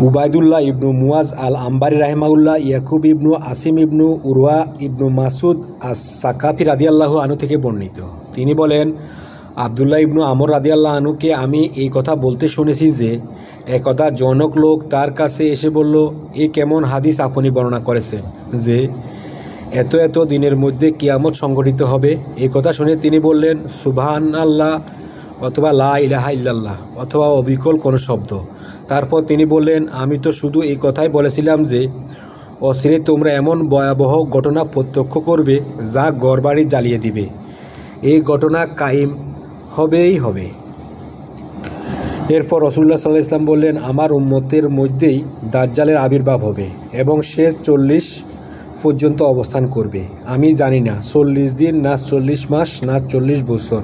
Ubaidullah ইবনু মুয়াজ আল আম্বারি রাহিমাহুল্লাহ ইয়াকুব ইবনু আসিম ইবনু উরওয়া ইবনু মাসুদ আস সাকাফি রাদিয়াল্লাহু আনহু থেকে বর্ণিত। তিনি বলেন, আবদুল্লাহ ইবনু আমর রাদিয়াল্লাহু আনহুকে আমি এই কথা বলতে শুনেছি যে একদা জনক লোক তার কাছে এসে বলল, এ কেমন হাদিস আপনি বর্ণনা করেছেন যে এত এত দিনের মধ্যে কিয়ামত সংঘটিত হবে? এই কথা শুনে তিনি বললেন, সুবহানাল্লাহ অথবা লা ইলাহা ইল্লাল্লাহ অথবা অবিকল কোনো শব্দ। তারপর তিনি বললেন, আমি তো শুধু এই কথাই বলেছিলাম যে অচিরে তোমরা এমন ভয়াবহ ঘটনা প্রত্যক্ষ করবে যা ঘরবাড়ি জ্বালিয়ে দিবে। এই ঘটনা কায়েম হবেই হবে। এরপর রাসূলুল্লাহ সাল্লাল্লাহু আলাইহি ওয়াসাল্লাম বললেন, আমার উম্মতের মধ্যেই দাজ্জালের আবির্ভাব হবে এবং সে 40 পর্যন্ত অবস্থান করবে। আমি জানি না 40 দিন না 40 মাস না 40 বছর।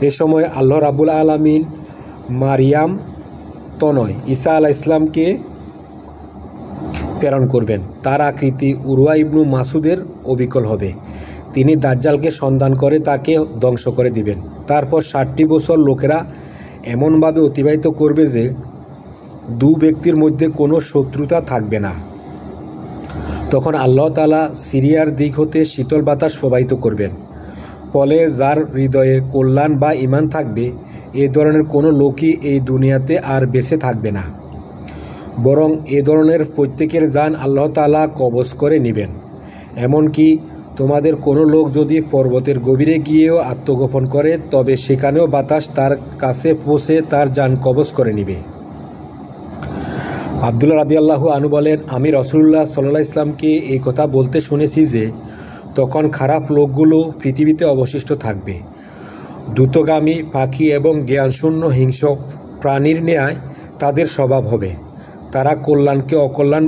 এ সময় আল্লাহ রাব্বুল আলামিন মারিয়াম তনয় ঈসা আলাইহিস সালামকে প্রেরণ করবেন। তার আকৃতি উরওয়া ইবনু মাসুদের অবিকল হবে। তিনি দাজ্জালকে সন্ধান করে তাকে ধ্বংস করে দিবেন। তারপর 60 বছর লোকেরা এমনভাবে অতিবাহিত করবে যে দু ব্যক্তির মধ্যে কোনো শত্রুতা থাকবে না। তখন আল্লাহ তাআলা সিরিয়ার দিক হতে শীতল বাতাস প্রবাহিত করবেন। ফলে যার হৃদয়ে কল্যাণ বা ঈমান থাকবে এ ধরনের কোনো লোকই এই দুনিয়াতে আর বেঁচে থাকবে না, বরং এ ধরনের প্রত্যেকের জান আল্লাহ তাআলা কবজ করে নেবেন। এমনকি তোমাদের কোনো লোক যদি পর্বতের গভীরে গিয়েও আত্মগোপন করে তবে সেখানেও বাতাস তার কাছে পৌঁছে তার জান কবজ করে নেবে। আবদুল্লাহ রাদিয়াল্লাহু আনহু বলেন, আমি রাসূলুল্লাহ সাল্লাল্লাহু আলাইহি ওয়াসাল্লামকে এই কথা বলতে শুনেছি যে তখন খারাপ লোকগুলো পৃথিবীতে অবশিষ্ট থাকবে। দ্রুতগামী পাখি এবং জ্ঞানশূন্য হিংস্র প্রাণীর ন্যায় তাদের স্বভাব হবে। তারা কল্যাণকে অকল্যাণ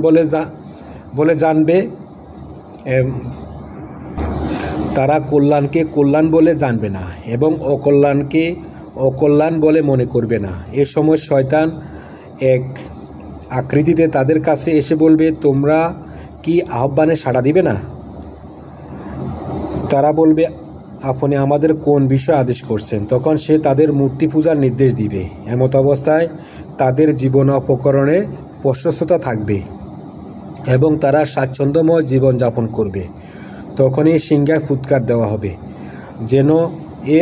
বলে জানবে, তারা কল্যাণকে কল্যাণ বলে জানবে না এবং অকল্যাণকে অকল্যাণ বলে মনে করবে না। এ সময় শয়তান এক আকৃতিতে তাদের কাছে এসে বলবে, তোমরা কি আহ্বানে সাড়া দিবে না? তারা বলবে, আপনি আমাদের কোন বিষয়ে আদেশ করছেন? তখন সে তাদের মূর্তি পূজার নির্দেশ দিবে। এমত অবস্থায় তাদের জীবন উপকরণে প্রশস্ততা থাকবে এবং তারা স্বাচ্ছন্দ্যময় জীবনযাপন করবে। তখনই সিংহায় ফুৎকার দেওয়া হবে, যেন এ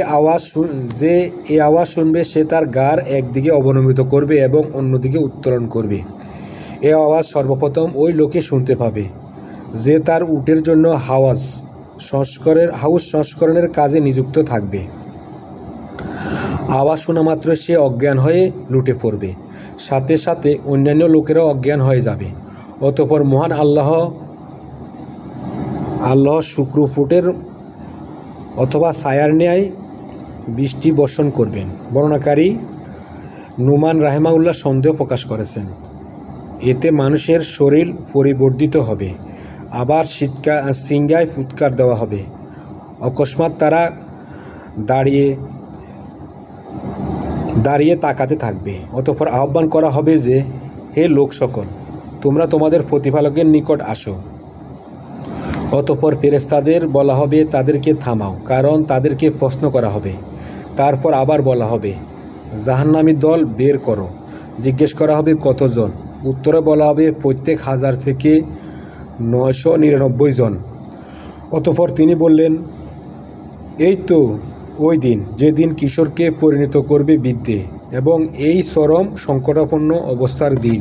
আওয়াজ শুনবে সে তার গার একদিকে অবনমিত করবে এবং অন্যদিকে উত্তোলন করবে। এ আওয়াজ সর্বপ্রথম ওই লোকে শুনতে পাবে যে তার উটের জন্য হাউস সংস্করণের কাজে নিযুক্ত থাকবে। আওয়াজ শোনা মাত্র সে অজ্ঞান হয়ে লুটে পড়বে। সাথে সাথে অন্যান্য লোকেরাও অজ্ঞান হয়ে যাবে। অতঃপর মহান আল্লাহ শুক্রফুটের অথবা ছায়ার ন্যায় বৃষ্টি বর্ষণ করবেন। বর্ণনাকারী নুমান রাহিমাহুল্লাহ সন্দেহ প্রকাশ করেছেন, এতে মানুষের শরীর পরিবর্ধিত হবে, আবার সিংহায় ফুৎকার দেওয়া হবে। অকস্মাৎ তারা দাঁড়িয়ে তাকাতে থাকবে। অতঃপর আহ্বান করা হবে যে, হে লোক সকল, তোমরা তোমাদের প্রতিপালকের নিকট আসো। অতঃপর ফেরেশতাদের বলা হবে, তাদেরকে থামাও, কারণ তাদেরকে প্রশ্ন করা হবে। তারপর আবার বলা হবে, জাহান্নামী দল বের করো। জিজ্ঞেস করা হবে, কতজন? উত্তরে বলা হবে, প্রত্যেক 1000 থেকে 999 জন। অতঃপর তিনি বললেন, এই তো ওই দিন যেদিন কিশোরকে পরিণত করবে বৃদ্ধে, এবং এই চরম সংকটাপন্ন অবস্থার দিন।